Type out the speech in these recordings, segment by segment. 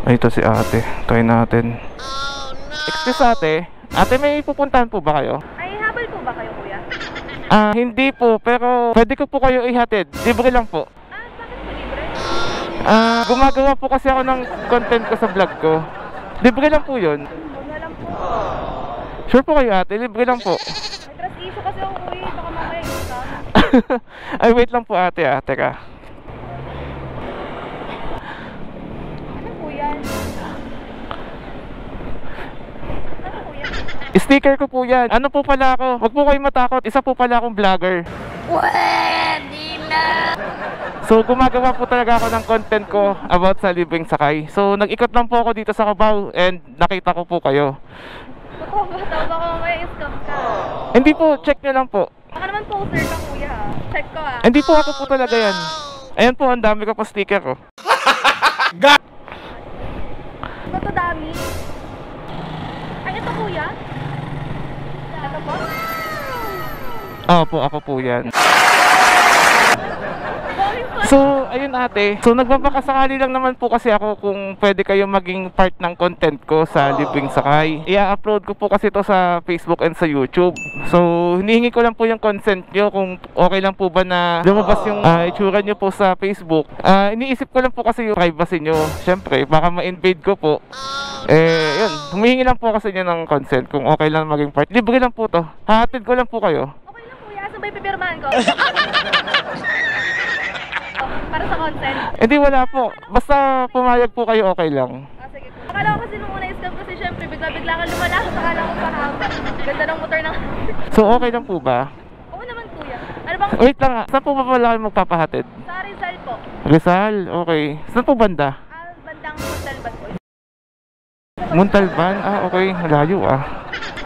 Ay, ito si ate. Try natin. Excuse ate. Ate, may pupuntahan po ba kayo? Ay, habol po ba kayo, kuya? Hindi po. Pero pwede ko po kayo ihatid. Libre lang po. Bakit po libre? Gumagawa po kasi ako ng content ko sa vlog ko. Libre lang po yun. Wala lang po. Sure po kayo ate, libre lang po. May trust issue kasi ako, kuya. Baka mamaya i-scam. Ay, wait lang po ate Teka. Ano po yan? Ano po yan? Sticker ko po yan. Ano po pala ako? Huwag po kayo matakot. Isa po pala akong vlogger. Pwede na! So gumagawa po talaga ako ng content ko about sa libreng sakay. So nag-ikot lang po ako dito sa Cubao and nakita ko po kayo. Totoo ba? Tao baka mamaya i-scam ka. Hindi po, check nyo lang po. Baka naman poser ka, kuya. Check ko Hindi po ako po talaga yan. Ayan po, ang dami ko po sticker ko. Ito dami. Ay, ito kuya? Ito po? Po, ako po yan. So, ayun ate. So, nagpapakasakali lang naman po kasi ako kung pwede kayo maging part ng content ko sa libreng sakay. I-upload ko po kasi ito sa Facebook and sa YouTube. So, hinihingi ko lang po yung consent nyo kung okay lang po ba na lumabas yung itsura nyo po sa Facebook. Iniisip ko lang po kasi yung privacy nyo. Siyempre, baka ma-invade ko po. Yun. Humihingi lang po kasi nyo ng consent kung okay lang maging part. Libre lang po to. Hahatid ko lang po kayo. Okay lang kuya. Saan ba ipipirmahan ko? Para sa consent? Hindi, wala po. Basta pumayag po kayo, okay lang. Sige po. Akala ko kasi nung una i-scam kasi syempre bigla-bigla ka lumalakot. Akala ko pahaba. Ganda ng motor ng... So, okay lang po ba? Oo naman kuya. Ano bang... Wait lang, saan po ba pala kayo magpapahatid? Sa Rizal po. Rizal, okay. Saan po banda? Bandang Montalban po. Montalban? Okay, layo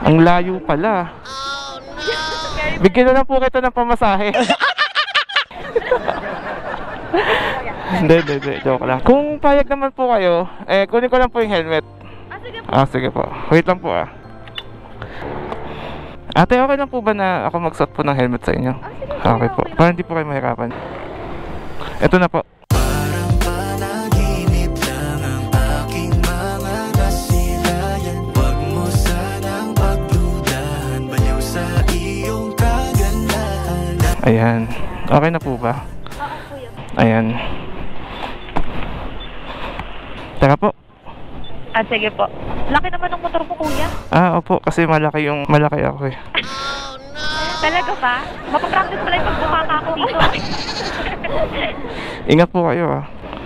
Ang layo pala. Bigyan na lang po kita ng pamasahe. Hindi, joke lang. Kung payag naman po kayo, kunin ko lang po yung helmet. Sige po. Sige po. Wait lang po Ate, okay lang po ba na ako magsuot po ng helmet sa inyo? Sige po. Okay po. Para hindi po kayo mahirapan. Ito na po. Ayan. Okay na po ba? Oo kuya. Ayan. Tara po. Sige po. Laki naman ng motor mo kuya. Opo. Kasi malaki ako Talaga ba? Mapapractice pala yung pagbukaka ako dito. Ingat po kayo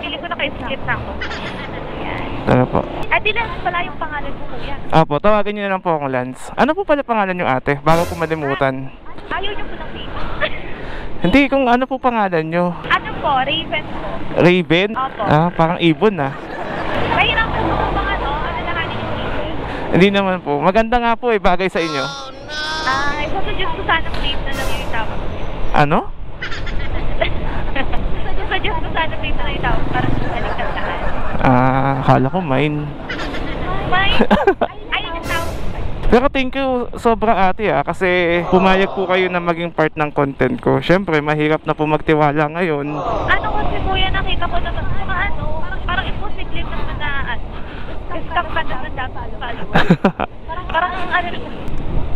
Pili ko na kayo skip na ako. Tara po. Di lang pala yung pangalan mo kuya. Opo, tawagan niyo na lang po akong Lance. Ano po pala pangalan niyo ate? Bago ko malimutan. Ayaw niyo po ng dito. Hindi, kung ano po pangalan niyo? Ano po? Raven po. Raven? Opo. Parang ibon Mahirap po mga alalahanin yung Raven. Hindi naman po. Maganda nga po bagay sa inyo. Susuggest ko sana Raven na lang yung tawag. Ano? Susuggest ko sana Raven na lang yung tawag para sa kaligtasan. Akala ko mine. Mine? Ayun yung tawag. Pero thank you sobra ate kasi pumayag po kayo na maging part ng content ko. Siyempre, mahirap na po magtiwala ngayon. Ano kasi kuya, nakita ko naman mga parang imposible naman na scam ka naman dapat followers. Parang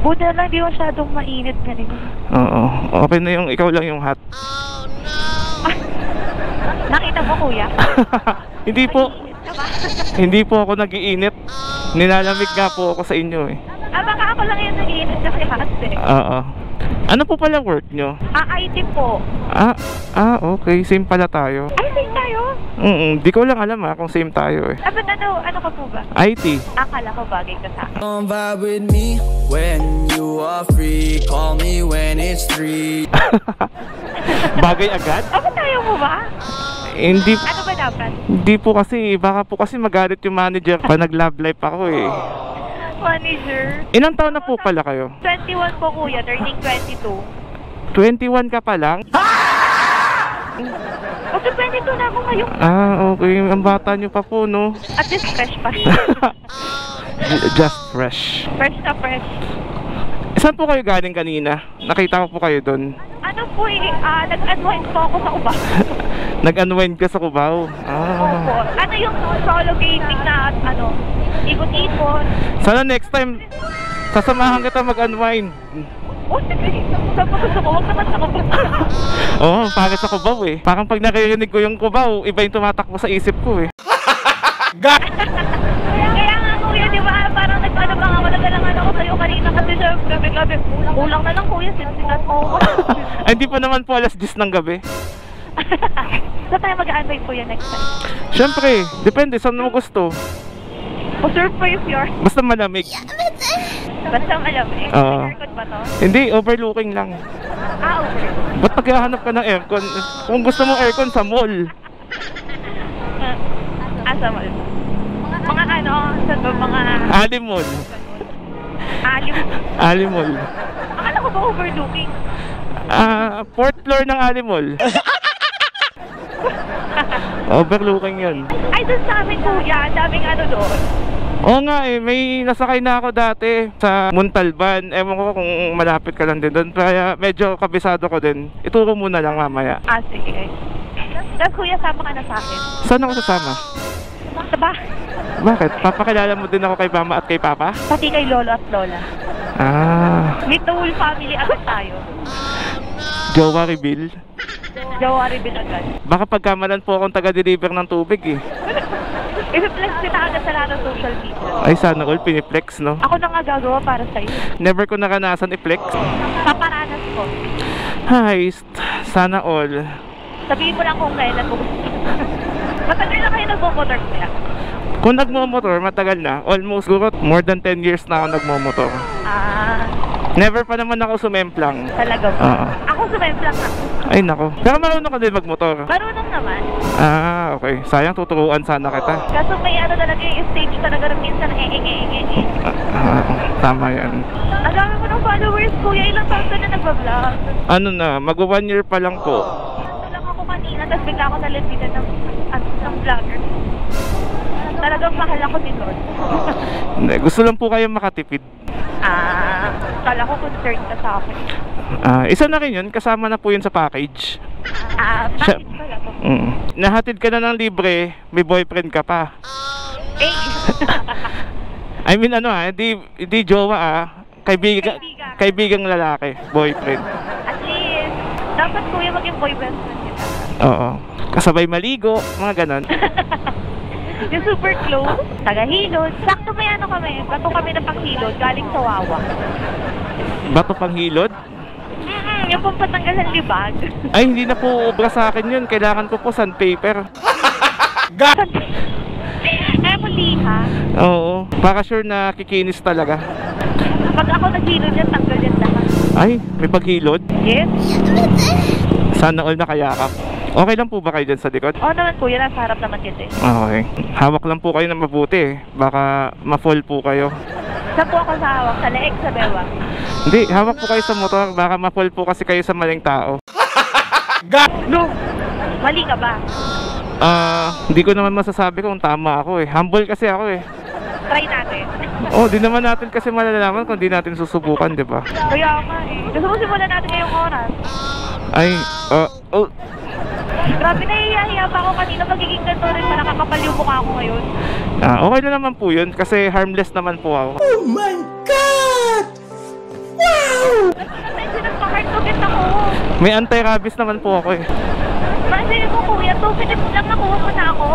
buti lang di masyadong mainit ganito. Oo, okay na yung ikaw lang yung hot. Nakita mo kuya? Hindi po. Hindi po ako nag-iinit. Nilalamig nga po ako sa inyo Baka ako lang yung nag-iinit kasi hot Oo. Ano po pala work nyo? IT po. Okay. Same pala tayo. Ay, same tayo? Di ko lang alam kung same tayo But ano ka po ba? IT. Akala ko bagay ka sa akin. Don't vibe with me when you are free. Call me when it's 3. Bagay agad? Ako tayo mo ba? Hindi. Ano ba dapat? Hindi po kasi. Baka po kasi magalit yung manager pa nag-love life ako Manager. Ilang taon na po pala kayo? 21 po kuya, turning 22. 21 ka pa lang? Okay, 22 na ako ngayon. Okay. Ang bata nyo pa po, no? At least fresh pa. Just fresh. Fresh na fresh. Saan po kayo galing kanina? Nakita ko po kayo doon. Ano po nag-advise po ako sa uba. Nag-unwind ka sa Cubao. Opo. Ano yung solo gaming na ikot-ikot? Sana next time, sasamahan kita mag-unwind. Oh, sige. Saan pa gusto ko? Huwag naman sa Cubao. Oo, pangit sa Cubao eh. Parang pag nakirinig ko yung Cubao, iba yung tumatakbo sa isip ko eh. Kaya nga kuya, di ba? Parang nag-ano pa nga, nagdalangan ako sa'yo kanina kasi sa gabi-gabi. Kulang na lang kuya, sinsikat mo. Ay, hindi pa naman po alas 10 ng gabi. Saan tayo mag-unwind kuya next time? Siyempre, depende saan mo gusto. Surprise yun. Basta malamig. Basta malamig. Oo. May aircon ba to? Hindi, overlooking lang. Okay. Ba't naghahanap ka ng aircon? Kung gusto mo aircon sa mall. Asa mo? Mga saan ba mga Ali Mall. alim? Ali Mall. Akala ko ba overlooking? Fourth floor ng Ali Mall. Overlooking yun. Ay, doon sa amin kuya, daming doon. Oo nga eh, may nasakay na ako dati sa Montalban. Ewan ko kung malapit ka lang din doon. Kaya medyo kabisado ko din. Ituro muna lang mamaya. Sige. Tapos kuya, sama ka na sa akin. Saan ako sasama? Diba? Bakit? Papakilala mo din ako kay mama at kay papa? Pati kay lolo at lola. Meet the whole family agad tayo. Jowa reveal. Jawari binagad. Baka pagkamalan po akong taga-deliver ng tubig eh. I-flex kita agad sa lahat ng social media. Ay sana all piniplex no? Ako na nga gagawa para sa'yo. Never ko naranasan i-flex. Paparanas ko. Heist. Sana all. Sabihin mo lang kung kailan mo gusto. Matagal na kayo nagbo-motor kuya. Kung nagmo-motor, matagal na. Almost siguro more than 10 years na ako nagmo-motor. Never pa naman ako sumemplang. Talaga ba? Oo. Ako sumemplang na. Ay nako. Pero marunong ka din magmotor. Marunong naman. Okay. Sayang tuturuan sana kita. Kaso may talaga yung stage talaga rin minsan Tama yan. Ang dami mo ng followers kuya. Ilang taon ka na nagbablog? Ano na, mag-1 year pa lang po. Ito lang ako kanina, tapos bigla ako nalapitan ng vlogger. Talagang mahal ako ni Lord. Hindi, gusto lang po kayo makatipid. Kala ko concerned ka sa akin. Isa na rin yun, kasama na po yun sa package. Bakit pala to? Nahatid ka na ng libre, may boyfriend ka pa. Eh! I mean hindi jowa kaibigang lalaki, boyfriend. At least, dapat kuya maging boyfriend kita. Oo. Kasabay maligo, mga ganon. Yung super close, taga-hilod. Sakto may kami, bato kami na panghilod, galing sa Wawa. Bato pang hilod? Yung pampatanggal ng libag. Ay, hindi na po obra sa akin yun. Kailangan ko po sandpaper. Ay, muli ha? Oo. Para sure na kikinis talaga. Pag ako naghilod yan, tanggal yan lahat. Ay, may paghilod? Yes? Sana all nakayakap. Okay lang po ba kayo dyan sa likod? Oo naman kuya, nasa harap naman kita eh. Okay. Hawak lang po kayo na mabuti eh. Baka ma-fall po kayo. Saan po ako sa hawak? Sa leeg, sa bewang? Hindi, hawak po kayo sa motor. Baka ma-fall po kasi kayo sa maling tao. No! Mali ka ba? Hindi ko naman masasabi kung tama ako eh. Humble kasi ako eh. Try natin. Di naman natin kasi malalaman kung di natin susubukan, di ba? Kaya nga eh. Gusto mo simulan natin ngayong oras? Ay, Grabe, nahihiya pa ako kanina. Magiging ganito rin pa, nakakapal yung mukha ko ngayon. okay na naman po yun kasi harmless naman po ako. Oh my God! Wow! Medyo nagpa-heart to get ako. May anti-rabies naman po ako eh. Masaya mo kuya, 2 minutes lang nakuha mo na ako.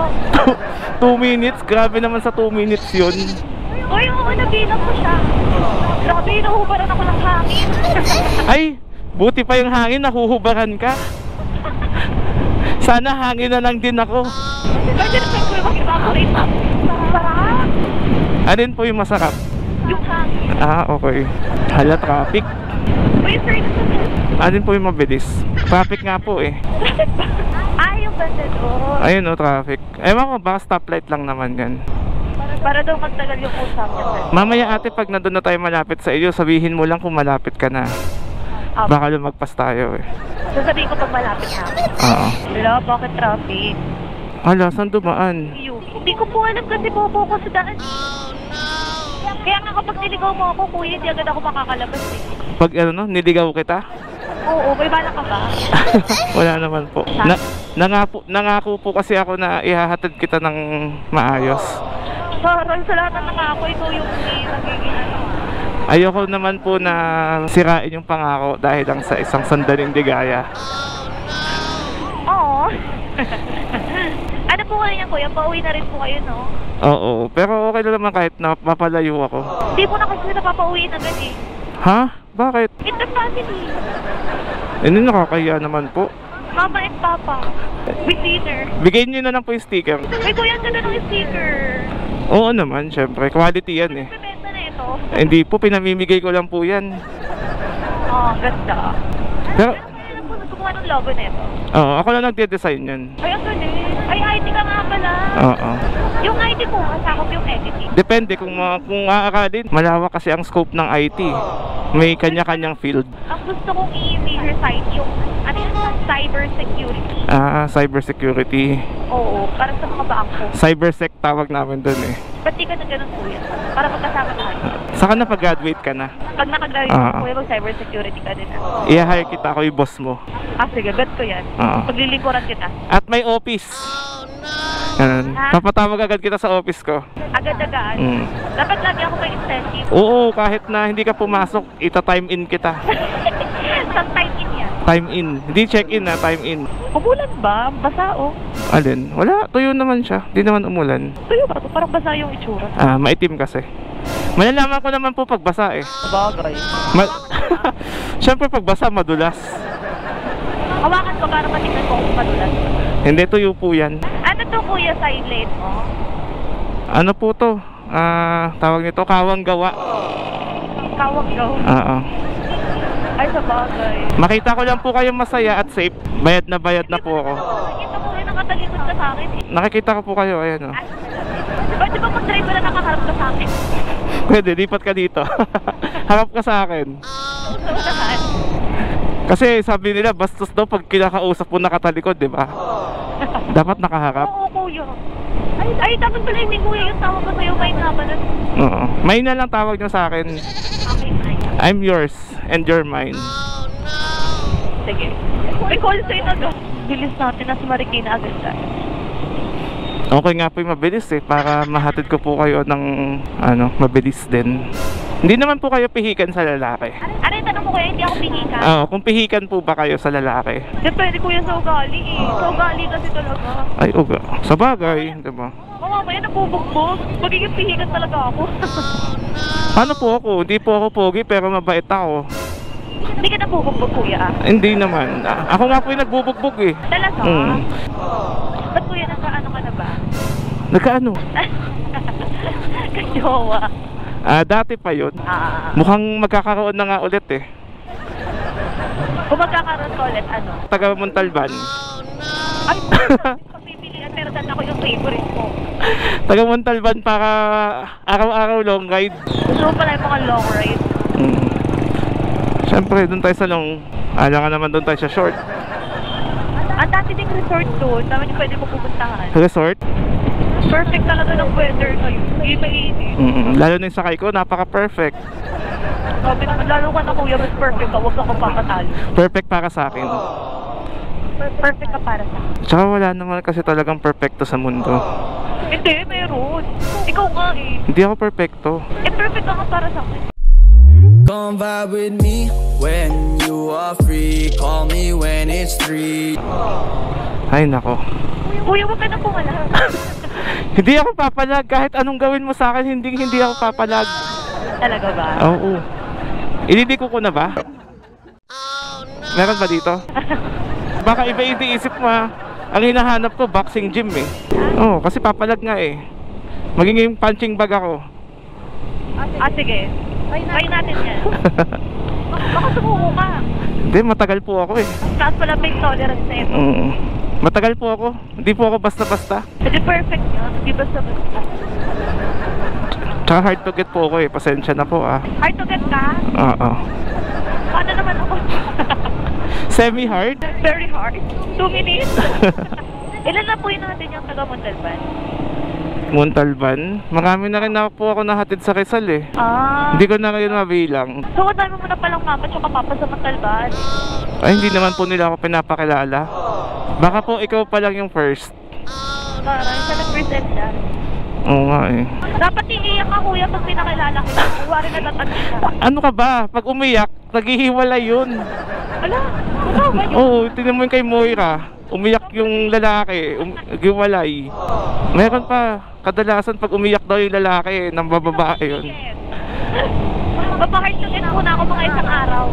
2 minutes? Grabe naman sa 2 minutes yun. Uy, oo, nabilang ko siya. Grabe, nahubaran ako ng hangin. Ay, buti pa yung hangin, nahuhubaran ka. Sana hangin na lang din ako. Pwede na saan ko yung mag-evaporate. Sarap. Alin po yung masarap? Yung hangin. Okay. Hala, traffic. Uy, sir, Alin po yung mabilis? Traffic nga po eh. yung banda doon. Ayun traffic. Ewan ko, baka stoplight lang naman yan. Para daw magtagal yung usap niya, sir. Mamaya ate, pag nandun na tayo malapit sa iyo, sabihin mo lang kung malapit ka na. Baka lumagpas tayo eh. Sasabihin ko pag malapit na. Oo. Wala, bakit traffic? Hala, saan dumaan? Hindi ko po alam kasi bobo ko sa daan. Kaya nga kapag niligaw mo ako, kuya, hindi agad ako makakalabas eh. Pag niligaw kita? Oo, may bala ka ba? Wala naman po. Nangako po kasi ako na ihahatid kita ng maayos. Parang sa lahat ng nangako, ikaw yung nagiging ano. Ayoko naman po na sirain yung pangako dahil lang sa isang sandaling ligaya. Oo. Ano po kayo niyan, kuya? Pauwi na rin po kayo, no? Oo, pero okay lang naman kahit na mapalayo ako. Hindi po na kasi napapauwi na agad eh. Ha? Bakit? In the family. Hindi, nakakahiya naman po. Mama and Papa. With dinner. Bigay niyo na lang po yung sticker. Ay, kuya, ang ganda ng sticker. Oo naman, syempre. Quality yan eh. Bebenta na ito. Hindi po, pinamimigay ko lang po yan. Oh, ganda. Pero, Ano po nagkukuha ng logo na ito? oo, ako lang nagde-design yan. Ay, ang galing. Ay, IT ka nga pala. Oo. Yung IT po, masakop yung editing. Depende kung aakalin. Malawak kasi ang scope ng IT. May kanya-kanyang field. Ang gusto kong i-major site yung, ano yun, cyber security. Cyber security. Oo, para sa mga bangko. Cybersec tawag namin doon eh. Ba't di ka na ganun kuya? Para magkasama tayo. Saka na pag-graduate ka na. Pag nakagraduate mo kuya, mag-cyber security ka din. I-hire kita, ako yung boss mo. Sige, bet ko yan. Paglilingkuran kita. At may office. Ganun. Ha? Papatawag agad kita sa office ko. Agad-agad. Dapat lagi ako may incentive. Oo, kahit na hindi ka pumasok, ita-time in kita. Saan time in yan? Time in. Hindi check-in na, time in. Umulan ba? Basa oh. Alin? Wala, tuyo naman siya. Hindi naman umulan. Tuyo ba? Parang basa yung itsura. Maitim kasi. Malalaman ko naman po pag basa eh. Bagay. Siyempre pag basa, madulas. Hawakan ko para matignan ko kung madulas. Hindi, tuyo po yan. Ano to kuya side lane mo? Ano po to? Tawag nito, kawang gawa. Kawang gaw. Oo. Ay, sa bagay. Makita ko lang po kayong masaya at safe. Bayad na po ako. Nakikita ko rin nakatalikod ka sa akin eh. Nakikita ko po kayo, ayan o. Di ba pag-drive mo na nakaharap ka sa akin? Pwede, lipat ka dito. Harap ka sa akin. So, naman. Kasi sabi nila, bastos daw pag kinakausap mo nakatalikod, di ba? Dapat nakaharap. Oo, kuya. Ay, dapat pala hindi kuya yung tawag ko sa'yo. May nga ba nun? Oo. May na lang tawag nyo sa akin. Okay, fine. I'm yours and you're mine. Sige. May call sa'yo na doon. Bilis natin na si Marikina agad tayo. Okay nga po yung mabilis eh, para mahatid ko po kayo ng mabilis din. Hindi naman po kayo pihikan sa lalaki. Ano yung tanong mo kuya? Hindi ako pinikan. Oo, kung pihikan po ba kayo sa lalaki? Depende kuya sa ugali eh. Sa ugali kasi talaga. Ay, uga. Sa bagay, di ba? Mamaya nabubugbog. Magiging pihikan talaga ako. Paano po ako? Hindi po ako pogi pero mabait ako. Hindi ka nabubugbog kuya. Hindi naman. Ako nga po yung nagbubugbog eh. Talaga? Ba't kuya nagkaano ka na ba? Nagkaano? Kajowa. Dati pa yun. Ah. Mukhang magkakaroon na nga ulit eh. Kung magkakaroon ka ulit, ano? Taga Montalban. Ay, pagpipilian, pero saan ako yung favorite mo? Taga Montalban para araw-araw long ride. Gusto mo pala yung mga long ride? Siyempre, doon tayo sa long. Alam ka naman doon tayo sa short. Ang dati ding resort doon, dami niyo pwede mo pupuntahan. Resort? Perfect talaga ng weather ngayon. Hindi mainit. Lalo na yung sakay ko, napaka-perfect. Sabi naman, lalo ka na kuya, mas perfect ka, huwag kang papatalo. Perfect para sa akin. Perfect ka para sa akin. Tsaka wala naman kasi talagang perfecto sa mundo. Hindi, meron. Ikaw nga eh. Hindi ako perfecto. Perfect ka nga para sa akin. Come vibe with me when you are free. Call me when it's 3. Ay nako. Kuya, huwag ka na pumala. Hindi ako papalag. Kahit anong gawin mo sa akin, hindi ako papalag. Talaga ba? Oo. Ililiko ko na ba? Meron ba dito? Baka iba yung iniisip mo ha. Ang hinahanap ko, boxing gym eh. Oo, kasi papalag nga eh. Magiging punching bag ako. Sige. Try natin yan. Baka sumuko ka. Hindi, matagal po ako eh. Taas pala may tolerance na ito. Matagal po ako. Hindi po ako basta-basta. Hindi perfect yun. Hindi basta-basta. Tsaka hard to get po ako eh. Pasensya na po ah. Hard to get ka? Oo. Paano naman ako? Semi-hard? Very hard. 2 minutes. Ilan na po yun natin yung taga Montalban? Montalban? Marami na rin po ako nahatid sa Rizal eh. Hindi ko na ngayon mabilang. So, dami mo na palang mama tsaka papa sa Montalban. Ay, hindi naman po nila ako pinapakilala. Baka po ikaw pa lang yung first. Parang sa nag-present siya. Oo nga eh. Dapat iiyak ka kuya pag pinakilala kita. Kuwari na tatag siya. Ano ka ba? Pag umiyak, naghihiwalay yun. Ala, ikaw ba yun? Oo, tingnan mo yung kay Moira. Umiyak yung lalaki, naghiwalay. Meron pa, kadalasan pag umiyak daw yung lalaki, nang bababae yun. Papahard to get muna ako mga isang araw.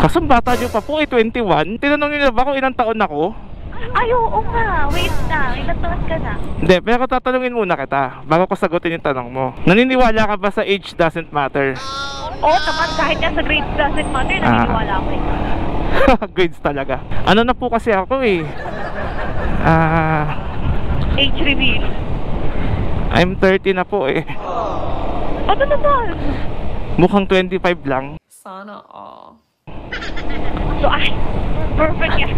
Kaso bata nyo pa po, 21. Tinanong nila ba kung ilang taon ako? Ay, oo nga. Wait na. Ilang taon ka na? Hindi, pero tatanungin muna kita bago ko sagutin yung tanong mo. Naniniwala ka ba sa age doesn't matter? Oo naman. Kahit nga sa grades doesn't matter, naniniwala ako eh. Grades talaga. Ano na po kasi ako eh. Age reveal. I'm 30 na po eh. Ano naman? Mukhang 25 lang. Sana all. So, ay, perfect yan.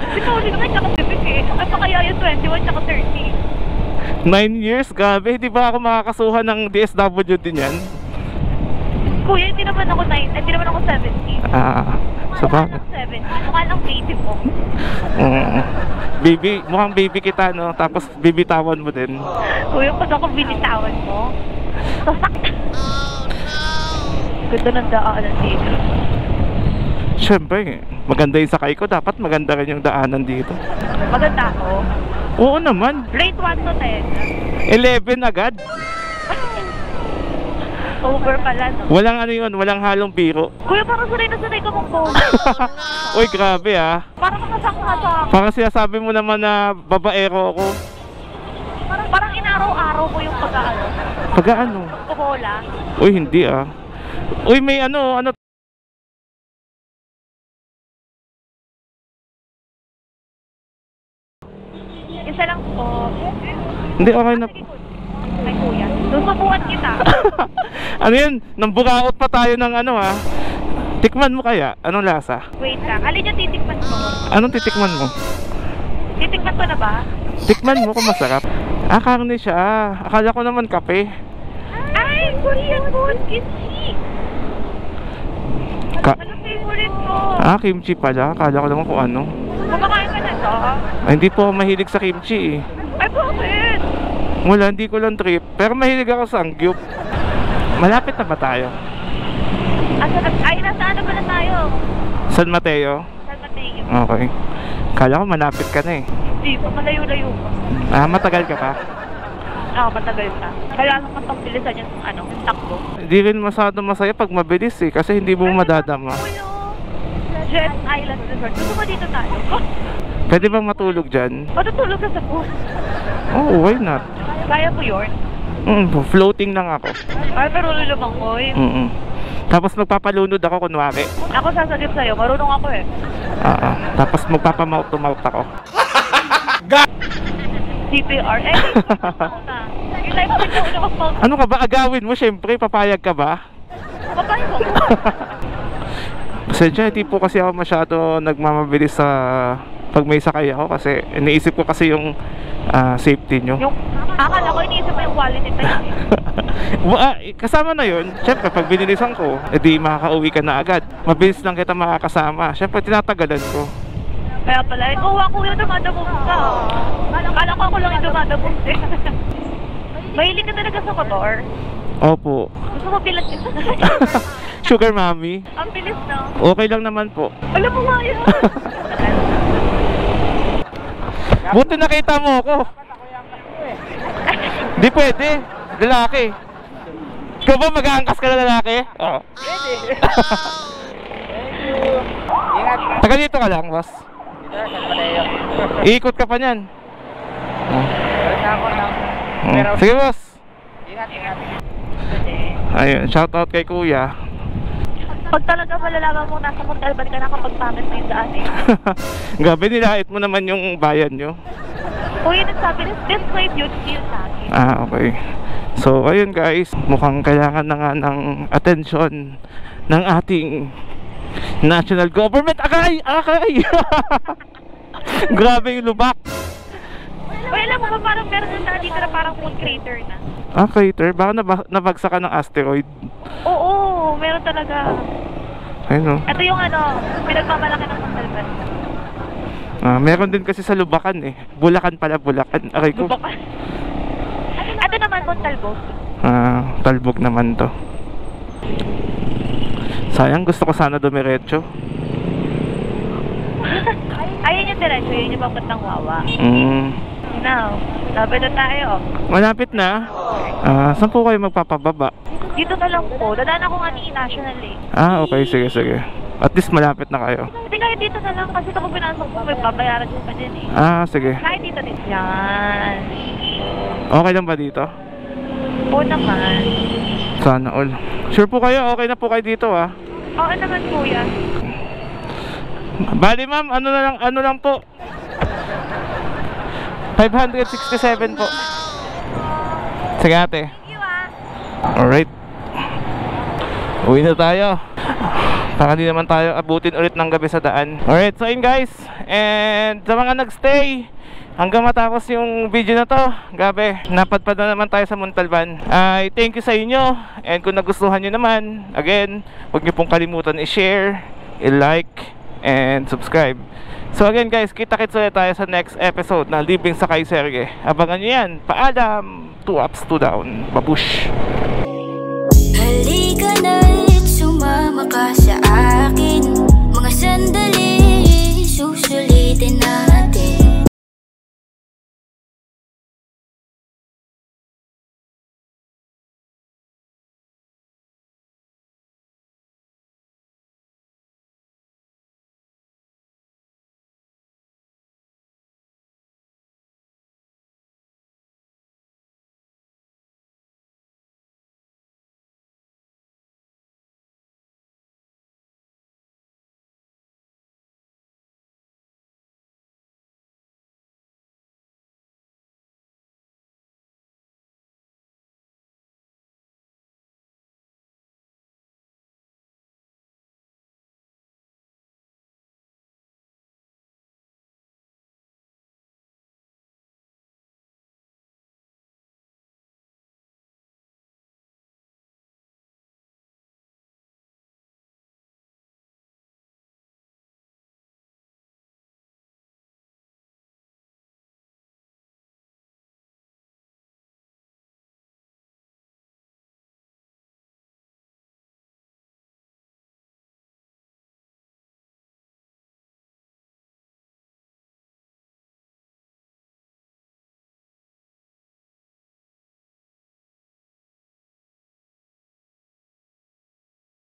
Ikaw ulit naman tsaka eh. Ay pa kaya yung 21 tsaka 30? 9 years, gabi. Di ba ako makakasuhan ng DSW din yan? Kuya, hindi naman ako 17. Sa bagay. 17. Mukha lang baby mo. Baby, mukhang baby kita no. Tapos bibitawan mo din. Kuya, pag ako binitawan mo, sasak. Ganda ng daanan dito. Siyempre, maganda yung sakay ko. Dapat maganda rin yung daanan dito. Maganda ako. Oo naman. Rate 1 to 10. 11 agad. Over pala, no? Walang ano yun, walang halong biro. Kuya, parang sanay na sanay ka mong phone. Uy, grabe ah. Parang nakasangka sa akin. Parang sinasabi mo naman na babaero ako. Parang inaraw-araw ko yung pag-aano. Pag-ano? Kukola. Uy, hindi ah. Uy, may ano. Isa lang po. Hindi, okay na. Ay, kuya. Susubukan kita. Ano yun? Namburaot pa tayo ng ano ah. Tikman mo kaya? Anong lasa? Wait lang. Alin yung titikman ko? Anong titikman mo? Titikman ko na ba? Tikman mo kung masarap. Karne siya. Akala ko naman kape. Ay, Korean food. Kimchi. Ano favorite ko? Kimchi pala. Akala ko naman kung ano. Kumakain ka na to? Ay, hindi po ako mahilig sa kimchi eh. Ay, bakit? Wala, hindi ko lang trip. Pero mahilig ako sa Angyup. Malapit na ba tayo? Ay, nasa ano ba na tayo? San Mateo? San Mateo. Okay. Kala ko malapit ka na eh. Hindi pa, malayo-layo pa. Matagal ka pa? Matagal ka. Kailangan mo itong bilisan yung takbo. Hindi rin masyado masaya pag mabilis eh. Kasi hindi mo madadama. Jet Island Resort. Gusto mo dito tayo? Pwede bang matulog dyan? Matutulog ka sa pool. Oh, why not? Kaya mo yun? Floating lang ako. Ay, pero lulubang ko eh. Tapos magpapalunod ako kunwari. Ako sasagip sa'yo, marunong ako eh. Tapos magpapamouth to mouth ako. CPR. Yung life ko na ako. Ano ka ba? Agawin mo syempre. Papayag ka ba? Papayag ko. Pasensya, hindi po kasi ako masyado nagmamabilis sa pag may sakay ako kasi iniisip ko kasi yung safety nyo. Yung akala ko iniisip mo yung quality time. Kasama na yun. Siyempre, pag binilisan ko, edi makaka-uwi ka na agad. Mabilis lang kita makakasama. Siyempre, tinatagalan ko. Kaya pala, ako yung dumadabog ka. Akala ko ako lang yung dumadabog eh. Mahilig ka talaga sa motor? Opo. Gusto mo bilang ito? Sugar mommy. Ang bilis na. Okay lang naman po. Alam mo nga yun. Buti nakita mo ako. Di pwede. Lalaki. Ikaw ba mag-aangkas ka na lalaki? Oo. Pwede. Ingat. Taga dito ka lang, boss. Iikot ka pa niyan. Balik na ako ng... Sige, boss. Ingat. Ayun, shout out kay kuya. Pag talaga malalaman mo nasa Montalban ka na kapag pangit na yung daan eh. Gabi, nilait mo naman yung bayan nyo. Uy, nagsabi na, this way beauty yun sa akin. Okay. So, ayun guys, mukhang kailangan na nga ng atensyon ng ating national government. Akay! Grabe yung lubak. Uy, alam mo ba parang meron na dito na parang moon crater na? Crater? Baka nabagsak ka ng asteroid. Oo, meron talaga. Ayun o. Ito yung pinagmamalaki ng Montalban. Meron din kasi sa Lubacan eh. Bulacan pala, Bulacan. Aray ko. Lubacan. Ano naman po, Talbog? Talbog naman to. Sayang, gusto ko sana dumiretso. Ayun yung diretso, yun yung papuntang Wawa. Now, lapit na tayo. Malapit na? Saan po kayo magpapababa? Dito na lang po. Dadaan ako nga ni National eh. Okay, sige. At least malapit na kayo. Hindi kahit dito na lang kasi kapag pinasok ko, may babayaran ko pa din eh. Sige. Kahit dito din. Yan. Okay lang ba dito? Oo naman. Sana all. Sure po kayo? Okay na po kayo dito Oo naman kuya. Bali ma'am, ano lang po? 567 po. Sige ate. Thank you Alright. Uwi na tayo. Para di naman tayo abutin ulit ng gabi sa daan. Alright, so yun guys. And sa mga nagstay hanggang matapos yung video na to, gabi, napadpad na naman tayo sa Montalban. I thank you sa inyo. And kung nagustuhan nyo naman, again, huwag nyo pong kalimutan i-share, i-like, and subscribe. So again guys, kita-kits ulit tayo sa next episode na Libing Sakay Serye. Abangan nyo yan. Paalam. 2 ups, 2 down. Babush. Halika na't sumama ka sa akin. Mga sandali susulitin na